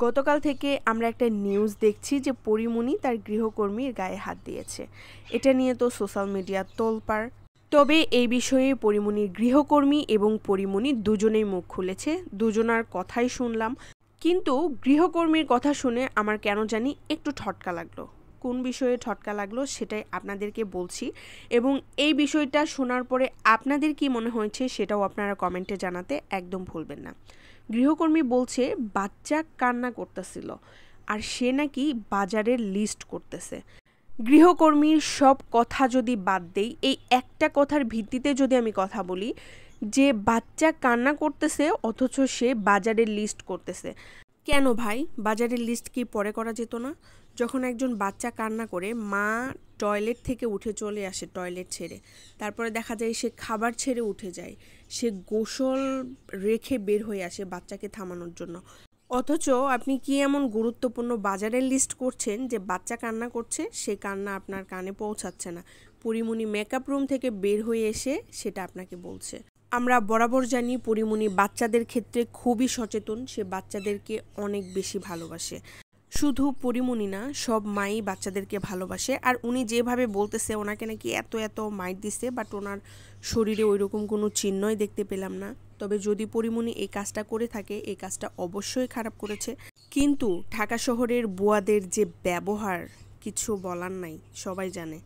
গতকাল থেকে আমরা একটা নিউজ দেখছি যে পরীমনি তার গৃহকর্মীর গায়ে হাত দিয়েছে। এটা নিয়ে তো সোশ্যাল মিডিয়া তোলপাড়। তবে এই বিষয়ে পরীমনির গৃহকর্মী এবং পরীমনি দুজনেই মুখ খুলেছে, দুজনার কথাই শুনলাম। কিন্তু গৃহকর্মীর কথা শুনে আমার কেন জানি একটু ঠটকা লাগলো। কোন বিষয়ে ঠটকা লাগলো সেটাই আপনাদেরকে বলছি, এবং এই বিষয়টা শোনার পরে আপনাদের কি মনে হয়েছে সেটাও আপনারা কমেন্টে জানাতে একদম ভুলবেন না। গৃহকর্মী বলছে বাচ্চা কান্না করতেছিল আর সে নাকি বাজারের লিস্ট করতেছে। গৃহকর্মীর সব কথা যদি বাদ দেই, এই একটা কথার ভিত্তিতে যদি আমি কথা বলি যে বাচ্চা কান্না করতেছে অথচ সে বাজারের লিস্ট করতেছে। কেন ভাই, বাজারের লিস্ট কি পরে করা যেত না? যখন একজন বাচ্চা কান্না করে মা টয়লেট থেকে উঠে চলে আসে, টয়লেট ছেড়ে, তারপরে দেখা যায় সে খাবার ছেড়ে উঠে যায়, সে গোসল রেখে বের হয়ে আসে বাচ্চাকে থামানোর জন্য, অথচ আপনি কি এমন গুরুত্বপূর্ণ বাজারের লিস্ট করছেন যে বাচ্চা কান্না করছে, সে কান্না আপনার কানে পৌঁছাচ্ছে না। পরীমনি মেকআপ রুম থেকে বের হয়ে এসে সেটা আপনাকে বলছে। আমরা বরাবর জানি পরীমনি বাচ্চাদের ক্ষেত্রে খুবই সচেতন, সে বাচ্চাদেরকে অনেক বেশি ভালোবাসে। শুধু পরীমনি না, সব মাই বাচ্চাদেরকে ভালোবাসে। আর উনি যেভাবে বলতেছে ওনাকে নাকি এত এত মাইর দিছে, বাট ওনার শরীরে ওইরকম কোনো চিহ্নই দেখতে পেলাম না। তবে যদি পরীমনি এই কাজটা করে থাকে, এই কাজটা অবশ্যই খারাপ করেছে। কিন্তু ঢাকা শহরের বুয়াদের যে ব্যবহার, কিছু বলার নাই, সবাই জানে।